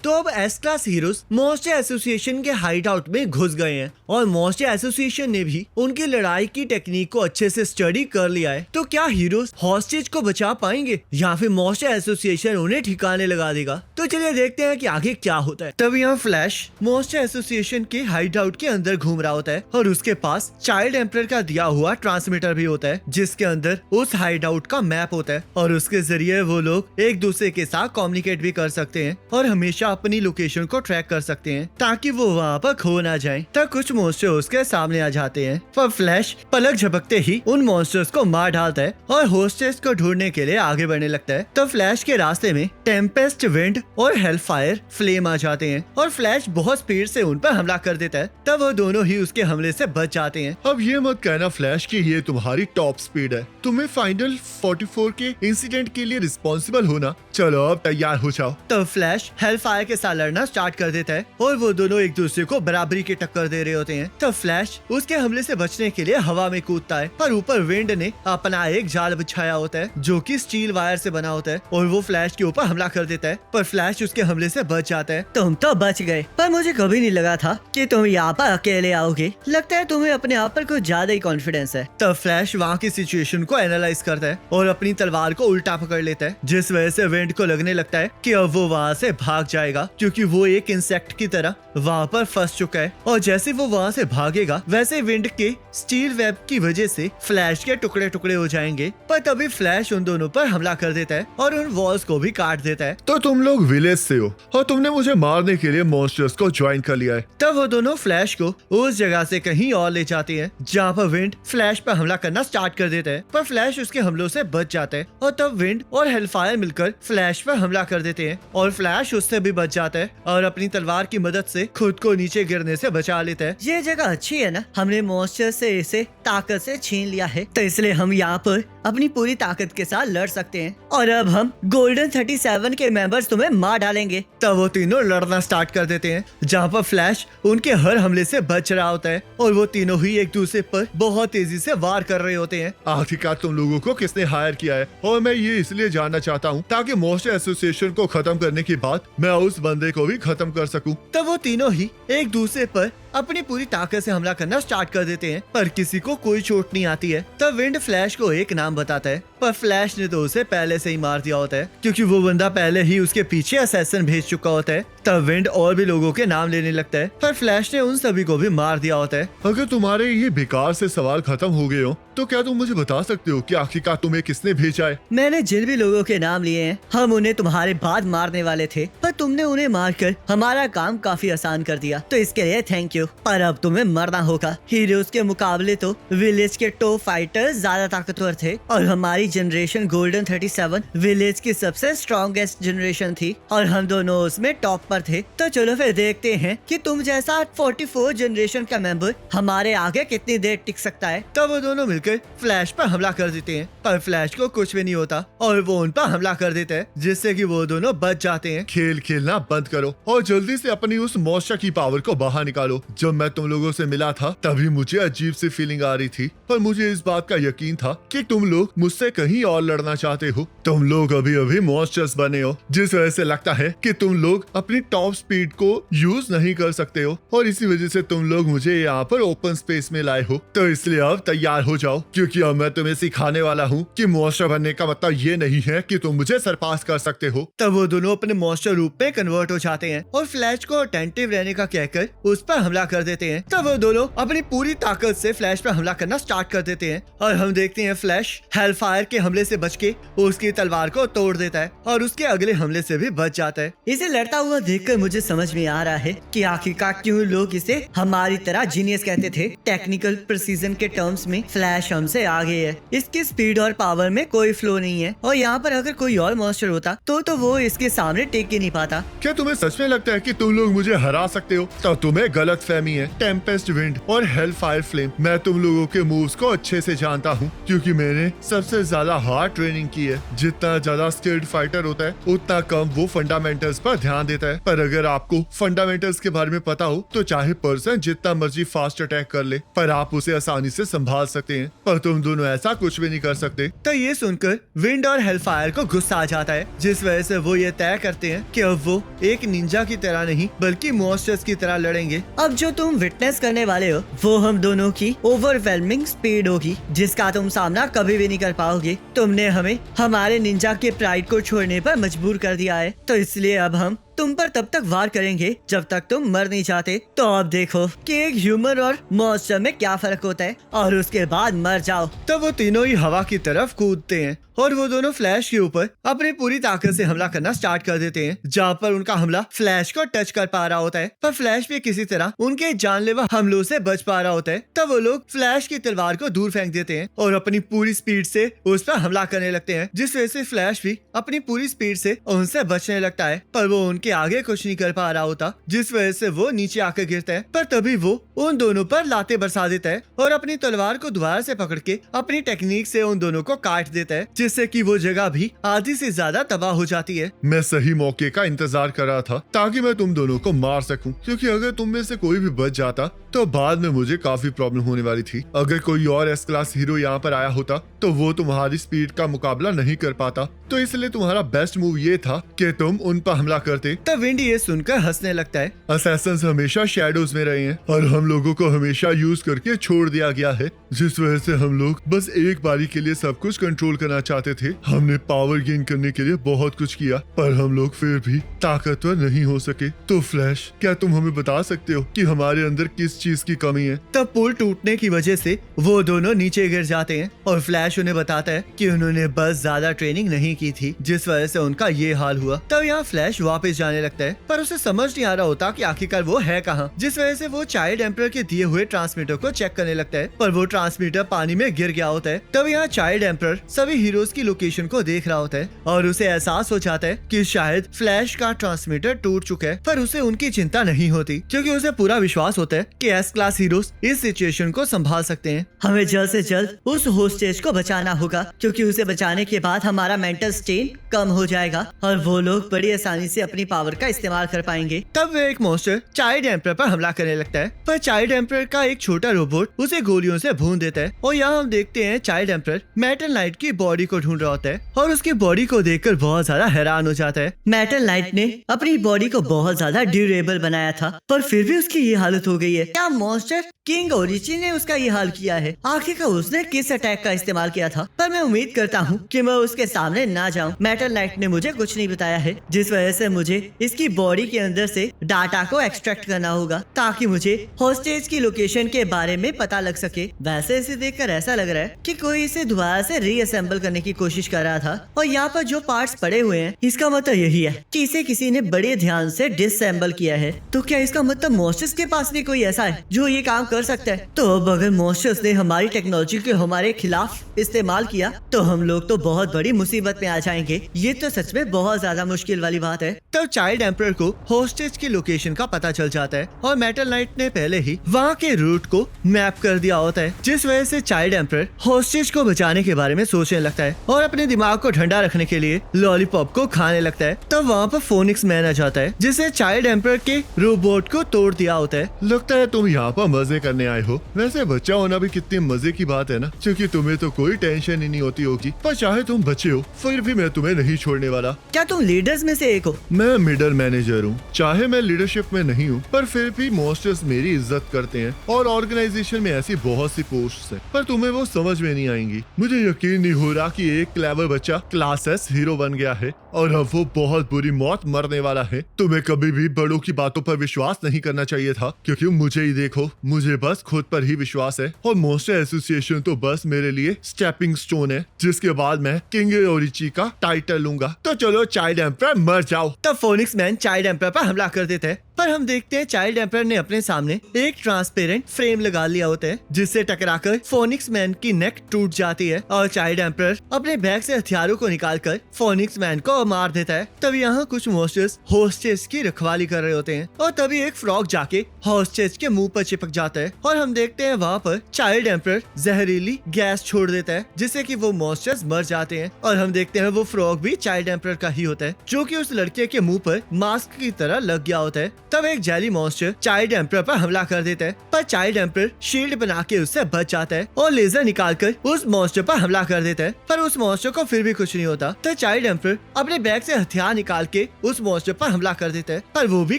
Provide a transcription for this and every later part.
तो अब S class heroes monster association के हाइड आउट में घुस गए हैं और मॉन्स्टर एसोसिएशन ने भी उनकी लड़ाई की टेक्निक को अच्छे से स्टडी कर लिया है। तो क्या हीरोज हॉस्टेज को बचा पाएंगे या फिर मॉन्स्टर एसोसिएशन उन्हें ठिकाने लगा देगा? तो चलिए देखते हैं कि आगे क्या होता है। तब यहाँ फ्लैश मॉन्स्टर एसोसिएशन के हाइड आउट के अंदर घूम रहा होता है और उसके पास चाइल्ड एम्परर का दिया हुआ ट्रांसमीटर भी होता है जिसके अंदर उस हाइड आउट का मैप होता है और उसके जरिए वो लोग एक दूसरे के साथ कम्युनिकेट भी कर सकते हैं और हमेशा अपनी लोकेशन को ट्रैक कर सकते हैं ताकि वो वहाँ पर खो ना जाए। तब कुछ मॉन्स्टर उसके सामने आ जाते हैं पर फ्लैश पलक झपकते ही उन मॉन्स्टर्स को मार डालता है और होस्टेस को ढूंढने के लिए आगे बढ़ने लगता है। तब फ्लैश के रास्ते में टेम्पेस्ट, विंड और हेलफायर फ्लेम आ जाते हैं और फ्लैश बहुत स्पीड से उन पर हमला कर देता है। तब वो दोनों ही उसके हमले से बच जाते हैं। अब ये मत कहना फ्लैश कि ये तुम्हारी टॉप स्पीड है, तुम्हें फाइनल 44 के इंसिडेंट के लिए रिस्पॉन्सिबल होना। चलो अब तैयार हो जाओ। तब फ्लैश हेलफायर के साथ लड़ना स्टार्ट कर देता है और वो दोनों एक दूसरे को बराबरी की टक्कर दे रहे होते हैं। तब फ्लैश उसके हमले से बचने के लिए हवा में कूदता है पर ऊपर विंड ने अपना एक जाल बिछाया होता है जो कि स्टील वायर से बना होता है और वो फ्लैश के ऊपर हमला कर देता है पर फ्लैश उसके हमले से बच जाता है। तुम तो बच गए पर मुझे कभी नहीं लगा था कि तुम यहाँ पर अकेले आओगे। लगता है तुम्हें अपने आप पर कुछ ज्यादा ही कॉन्फिडेंस है। तब फ्लैश वहाँ की सिचुएशन को एनालाइज करता है और अपनी तलवार को उल्टा पकड़ लेता है जिस वजह से विंड को लगने लगता है कि अब वो वहाँ से भाग जाएगा क्योंकि वो एक इंसेक्ट की तरह वहाँ पर फंस चुका है और जैसे वो वहाँ से भागेगा वैसे विंड के स्टील वेब की वजह से फ्लैश के टुकड़े टुकड़े हो जाएंगे। पर तभी फ्लैश उन दोनों पर हमला कर देता है और उन वॉल्स को भी काट देता है। तो तुम लोग विलेज से हो और तुमने मुझे मारने के लिए मॉन्स्टर्स को ज्वाइन कर लिया है। तब वो दोनों फ्लैश को उस जगह से कहीं और ले जाते हैं जहाँ पर विंड फ्लैश पर हमला करना स्टार्ट कर देता है पर फ्लैश उसके हमलों से बच जाता है और तब विंड और हेलफायर मिलकर फ्लैश पर हमला कर देते हैं और फ्लैश उससे भी बच जाता है और अपनी तलवार की मदद से खुद को नीचे गिरने से बचा लेता है। ये जगह अच्छी है ना, हमने मॉन्स्टर से इसे ताकत से छीन लिया है तो इसलिए हम यहाँ पर अपनी पूरी ताकत के साथ लड़ सकते हैं और अब हम गोल्डन 37 के मेंबर्स तुम्हें मार डालेंगे। तब वो तीनों लड़ना स्टार्ट कर देते हैं जहाँ पर फ्लैश उनके हर हमले से बच रहा होता है और वो तीनों ही एक दूसरे पर बहुत तेजी से वार कर रहे होते हैं। आखिरकार तुम लोगों को किसने हायर किया है और मैं ये इसलिए जानना चाहता हूँ ताकि मॉन्स्टर एसोसिएशन को खत्म करने के बाद मैं उस बंदे को भी खत्म कर सकूं। तब वो तीनों ही एक दूसरे पर अपनी पूरी ताकत से हमला करना स्टार्ट कर देते हैं पर किसी को कोई चोट नहीं आती है। तब विंड फ्लैश को एक नाम बताता है पर फ्लैश ने तो उसे पहले से ही मार दिया होता है क्योंकि वो बंदा पहले ही उसके पीछे असैसिन भेज चुका होता है। तब विंड और भी लोगों के नाम लेने लगता है पर फ्लैश ने उन सभी को भी मार दिया होता है। अगर तुम्हारे ये बेकार से सवाल खत्म हो गए हो तो क्या तुम मुझे बता सकते हो कि आखिरकार तुम्हें किसने भेजा है? मैंने जिन भी लोगों के नाम लिए हैं हम उन्हें तुम्हारे बाद मारने वाले थे पर तुमने उन्हें मारकर हमारा काम काफी आसान कर दिया तो इसके लिए थैंक यू। पर अब तुम्हें मरना होगा। हीरोज के मुकाबले तो विलेज के टॉप फाइटर्स ज्यादा ताकतवर थे और हमारी जनरेशन गोल्डन 37 विलेज की सबसे स्ट्रॉन्गेस्ट जनरेशन थी और हम दोनों उसमें टॉप पर थे। तो चलो फिर देखते हैं कि तुम जैसा 44 जनरेशन का मेंबर हमारे आगे कितनी देर टिक सकता है। तब वो दोनों मिलकर फ्लैश पर हमला कर देते हैं पर फ्लैश को कुछ भी नहीं होता और वो उन पर हमला कर देता है जिससे कि वो दोनों बच जाते हैं। खेल खेलना बंद करो और जल्दी से अपनी उस मॉन्स्टर की पावर को बाहर निकालो। जब मैं तुम लोगों से मिला था तभी मुझे अजीब सी फीलिंग आ रही थी पर मुझे इस बात का यकीन था कि तुम लोग मुझसे कहीं और लड़ना चाहते हो। तुम लोग अभी अभी मॉन्स्टर्स बने हो जिस वजह से लगता है कि तुम लोग अपनी टॉप स्पीड को यूज नहीं कर सकते हो और इसी वजह से तुम लोग मुझे यहाँ पर ओपन स्पेस में लाए हो। तो इसलिए अब तैयार हो जाओ क्योंकि अब मैं तुम्हें सिखाने वाला हूँ कि मॉन्स्टर बनने का मतलब ये नहीं है कि तुम मुझे सरपास कर सकते हो। तब वो दोनों अपने मॉन्स्टर रूप में कन्वर्ट हो जाते हैं और फ्लैश को अटेंटिव रहने का कहकर उस पर हमला कर देते हैं। तब वो दोनों अपनी पूरी ताकत से फ्लैश पर हमला करना स्टार्ट कर देते हैं और हम देखते हैं फ्लैश हेलफायर के हमले से बच के उसकी तलवार को तोड़ देता है और उसके अगले हमले से भी बच जाता है। इसे लड़ता हुआ देखकर मुझे समझ में आ रहा है कि आखिरकार क्यों लोग इसे हमारी तरह जीनियस कहते थे। टेक्निकल प्रिसीजन के टर्म्स में फ्लैश हमसे आगे है। इसकी स्पीड और पावर में कोई फ्लो नहीं है और यहाँ पर अगर कोई और मॉन्स्टर होता तो वो इसके सामने टेक ही नहीं पाता। क्या तुम्हें सच में लगता है कि तुम लोग मुझे हरा सकते हो? तो तुम्हें गलत फहमी है। टेम्पेस्ट, विंड और हेल फायर फ्लेम, मैं तुम लोगों के मूव्स को अच्छे से जानता हूँ क्योंकि मैंने सबसे ज्यादा हार्ड ट्रेनिंग की है। जितना ज्यादा स्किल्ड फाइटर होता है उतना कम वो फंडामेंटल्स पर ध्यान देता है। पर अगर आपको फंडामेंटल्स के बारे में पता हो तो चाहे पर्सन जितना मर्जी फास्ट अटैक कर ले पर आप उसे आसानी से संभाल सकते हैं। पर तुम दोनों ऐसा कुछ भी नहीं कर सकते। तो ये सुनकर विंड और हेलफायर को गुस्सा आ जाता है, जिस वजह से वो ये तय करते हैं कि अब वो एक निंजा की तरह नहीं बल्कि मॉन्स्टर्स की तरह लड़ेंगे। अब जो तुम विटनेस करने वाले हो वो हम दोनों की ओवरवेलमिंग स्पीड होगी, जिसका तुम सामना कभी भी नहीं कर पाओगे। तुमने हमें हमारे निंजा के प्राइड को छोड़ने पर मजबूर कर दिया है, तो इसलिए अब हम तुम पर तब तक वार करेंगे जब तक तुम मर नहीं जाते। तो अब देखो कि एक ह्यूमन और मॉन्स्टर में क्या फर्क होता है, और उसके बाद मर जाओ। तब वो तीनों ही हवा की तरफ कूदते हैं और वो दोनों फ्लैश के ऊपर अपनी पूरी ताकत से हमला करना स्टार्ट कर देते हैं, जहाँ पर उनका हमला फ्लैश को टच कर पा रहा होता है। पर फ्लैश भी किसी तरह उनके जानलेवा हमलों से बच पा रहा होता है। तब वो लोग फ्लैश की तलवार को दूर फेंक देते हैं और अपनी पूरी स्पीड से उस पर हमला करने लगते हैं, जिस वजह से फ्लैश भी अपनी पूरी स्पीड से उनसे बचने लगता है। पर वो उनके आगे कुछ नहीं कर पा रहा होता, जिस वजह से वो नीचे आकर गिरता है। पर तभी वो उन दोनों पर लाते बरसा देता है और अपनी तलवार को दोबारा से पकड़ के अपनी टेक्निक से उन दोनों को काट देता है, जिससे कि वो जगह भी आधी से ज्यादा तबाह हो जाती है। मैं सही मौके का इंतजार कर रहा था ताकि मैं तुम दोनों को मार सकूं, क्योंकि अगर तुम में से कोई भी बच जाता तो बाद में मुझे काफी प्रॉब्लम होने वाली थी। अगर कोई और एस क्लास हीरो यहाँ पर आया होता तो वो तुम्हारी स्पीड का मुकाबला नहीं कर पाता, तो इसलिए तुम्हारा बेस्ट मूव ये था कि तुम उन पर हमला करते। तब विंड ये सुनकर हंसने लगता है। असैसिन्स हमेशा शैडोज में रहे हैं और हम लोगों को हमेशा यूज करके छोड़ दिया गया है, जिस वजह से हम लोग बस एक बारी के लिए सब कुछ कंट्रोल करना चाहते थे। हमने पावर गेन करने के लिए बहुत कुछ किया पर हम लोग फिर भी ताकतवर नहीं हो सके। तो फ्लैश, क्या तुम हमें बता सकते हो कि हमारे अंदर किस चीज की कमी है? तब पुल टूटने की वजह से वो दोनों नीचे गिर जाते हैं और फ्लैश उन्हें बताता है कि उन्होंने बस ज्यादा ट्रेनिंग नहीं की थी, जिस वजह से उनका ये हाल हुआ। तब यहाँ फ्लैश वापस जाने लगता है, पर उसे समझ नहीं आ रहा होता कि आखिरकार वो है कहाँ, जिस वजह से वो चाइल्ड एम्परर के दिए हुए ट्रांसमीटर को चेक करने लगता है, पर वो ट्रांसमीटर पानी में गिर गया होता है। तब यहाँ चाइल्ड एम्परर सभी हीरोज की लोकेशन को देख रहा होता है और उसे एहसास हो जाता है कि शायद फ्लैश का ट्रांसमीटर टूट चुका है, पर उसे उनकी चिंता नहीं होती, क्योंकि उसे पूरा विश्वास होता है कि एस क्लास हीरोज इस सिचुएशन को संभाल सकते हैं। हमें जल्द से जल्द उस होस्टेज को बचाना होगा, क्योंकि उसे बचाने के बाद हमारा मेंटल स्ट्रेन कम हो जाएगा और वो लोग बड़ी आसानी से अपनी पावर का इस्तेमाल कर पाएंगे। तब वे एक मॉन्स्टर चाइल्ड एम्परर पर हमला करने लगता है, पर चाइल्ड एम्परर का एक छोटा रोबोट उसे गोलियों से भून देता है और यहाँ हम देखते हैं चाइल्ड एम्परर मेटल नाइट की बॉडी को ढूंढ रहा होता है और उसकी बॉडी को देखकर बहुत ज्यादा हैरान हो जाता है। मेटल नाइट ने अपनी बॉडी को बहुत ज्यादा ड्यूरेबल बनाया था, पर फिर भी उसकी ये हालत हो गई है। क्या मॉन्स्टर किंग ओरिजिन ने उसका ये हाल किया है? आखिरकार उसने किस अटैक का इस्तेमाल किया था? पर मैं उम्मीद करता हूँ कि मैं उसके सामने ना जाऊँ। मेटल नाइट ने मुझे कुछ नहीं बताया है, जिस वजह से मुझे इसकी बॉडी के अंदर से डाटा को एक्सट्रैक्ट करना होगा ताकि मुझे होस्टेज की लोकेशन के बारे में पता लग सके। वैसे इसे देखकर ऐसा लग रहा है कि कोई इसे दोबारा से रीअसेंबल करने की कोशिश कर रहा था और यहाँ पर जो पार्ट्स पड़े हुए हैं इसका मतलब यही है कि इसे किसी ने बड़े ध्यान से डिसअसेंबल किया है। तो क्या इसका मतलब मॉन्स्टर्स के पास भी कोई ऐसा है जो ये काम कर सकता है? तो अब अगर मॉन्स्टर्स ने हमारी टेक्नोलॉजी को हमारे खिलाफ इस्तेमाल किया तो हम लोग तो बहुत बड़ी मुसीबत में आ जाएंगे। ये तो सच में बहुत ज्यादा मुश्किल वाली बात है। तब चाइल्ड एम्परर को होस्टेज की लोकेशन का पता चल जाता है और मेटल नाइट ने पहले ही वहाँ के रूट को मैप कर दिया होता है, जिस वजह से चाइल्ड एम्परर होस्टेज को बचाने के बारे में सोचने लगता है और अपने दिमाग को ठंडा रखने के लिए लॉलीपॉप को खाने लगता है। तब वहाँ पर फोनिक्स मैन आ जाता है, जिसने चाइल्ड एम्परर के रोबोट को तोड़ दिया होता है। लगता है तुम यहाँ पर मजे करने आए हो। वैसे बच्चा होना भी कितनी मजे की बात है ना, क्योंकि तुम्हें तो कोई टेंशन ही नहीं होती होगी। पर चाहे तुम बच्चे हो फिर भी मैं तुम्हें नहीं छोड़ने वाला। क्या तुम लीडर्स में से एक हो? मैं मिडल मैनेजर हूँ। चाहे मैं लीडरशिप में नहीं हूँ पर फिर भी मॉन्स्टर्स मेरी इज्जत करते हैं और ऑर्गेनाइजेशन में ऐसी बहुत सी पोस्ट्स हैं, पर तुम्हें वो समझ में नहीं आएंगी। मुझे यकीन नहीं हो रहा कि एक क्लेवर बच्चा क्लास एस हीरो बन गया है और अब वो बहुत बुरी मौत मरने वाला है। तुम्हें कभी भी बड़ों की बातों पर विश्वास नहीं करना चाहिए था, क्योंकि मुझे ही देखो, मुझे बस खुद पर ही विश्वास है और मॉन्स्टर एसोसिएशन तो बस मेरे लिए स्टेपिंग स्टोन है, जिसके बाद मैं किंग ओरिची का टाइटल लूंगा। तो चलो चाइल्ड एम्परर मर जाओ। तब फोनिक्स मैन चाइल्ड एम्परर पर हमला कर देता है पर हम देखते हैं चाइल्ड एम्पर ने अपने सामने एक ट्रांसपेरेंट फ्रेम लगा लिया होता है, जिससे टकराकर फोनिक्स मैन की नेक टूट जाती है और चाइल्ड एम्पर अपने बैग से हथियारों को निकालकर फोनिक्स मैन को मार देता है। तभी यहाँ कुछ मॉन्स्टर्स होस्टेज की रखवाली कर रहे होते हैं और तभी एक फ्रॉग जाके होस्टेज के मुंह पर चिपक जाता है और हम देखते हैं वहाँ पर चाइल्ड एम्पर जहरीली गैस छोड़ देता है, जिससे कि वो मॉन्स्टर्स मर जाते हैं। और हम देखते हैं वो फ्रॉग भी चाइल्ड एम्पर का ही होता है, जो कि उस लड़के के मुंह पर मास्क की तरह लग गया होता है। तब एक जेली मॉन्स्टर चाइल्ड एम्पर पर हमला कर देता है, पर चाइल्ड एम्पर शील्ड बना के उससे बच जाता है और लेजर निकालकर उस मॉन्स्टर पर हमला कर देता है, पर उस मॉन्स्टर को फिर भी कुछ नहीं होता। तो चाइल्ड एम्पर अपने बैग से हथियार निकाल के उस मॉन्स्टर पर हमला कर देता है, पर वो भी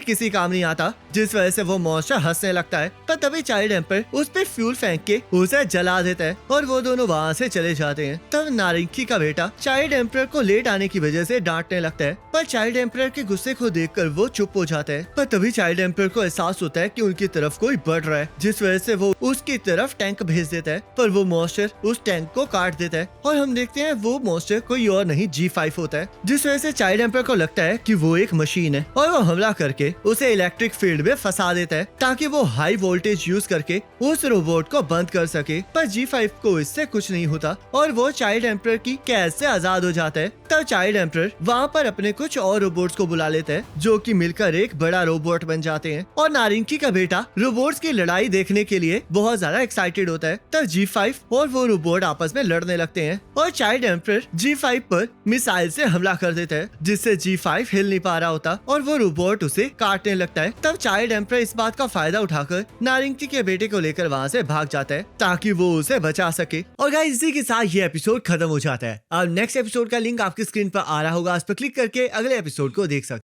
किसी काम नहीं आता, जिस वजह से वो मॉन्स्टर हंसने लगता है। पर तभी चाइल्ड एम्पर उस पे फ्यूल फेंक के उसे जला देता है और वो दोनों वहाँ से चले जाते हैं। तब नारिंकी का बेटा चाइल्ड एम्पर को लेट आने की वजह से डांटने लगता है, पर चाइल्ड एम्पर के गुस्से को देखकर वो चुप हो जाता है। पर तभी चाइल्ड एम्पर को एहसास होता है कि उनकी तरफ कोई बढ़ रहा है, जिस वजह से वो उसकी तरफ टैंक भेज देता है, पर वो मॉन्स्टर उस टैंक को काट देता है और हम देखते हैं वो मॉन्स्टर कोई और नहीं G5 होता है, जिस वजह से चाइल्ड एम्पर को लगता है कि वो एक मशीन है और वो हमला करके उसे इलेक्ट्रिक फील्ड में फंसा देता है ताकि वो हाई वोल्टेज यूज करके उस रोबोट को बंद कर सके। पर G5 को इससे कुछ नहीं होता और वो चाइल्ड एम्पर की कैद से आजाद हो जाता है। तब चाइल्ड एम्पर वहाँ पर अपने कुछ और रोबोट्स को बुला लेते हैं, जो कि मिलकर एक बड़ा रोबोट बन जाते हैं और नारिंकी का बेटा रोबोट्स की लड़ाई देखने के लिए बहुत ज्यादा एक्साइटेड होता है। तब G5 और वो रोबोट आपस में लड़ने लगते हैं और चाइल्ड एम्पर G5 पर मिसाइल से हमला कर देता है, जिससे G5 हिल नहीं पा रहा होता और वो रोबोट उसे काटने लगता है। तब चाइल्ड एम्पर इस बात का फायदा उठाकर नारिंकी के बेटे को लेकर वहाँ से भाग जाता है ताकि वो उसे बचा सके। और गाइस इसी के साथ ये एपिसोड खत्म हो जाता है। अब नेक्स्ट एपिसोड का लिंक आपकी स्क्रीन पर आ रहा होगा, उस पर क्लिक करके अगले एपिसोड को देख सकते हैं।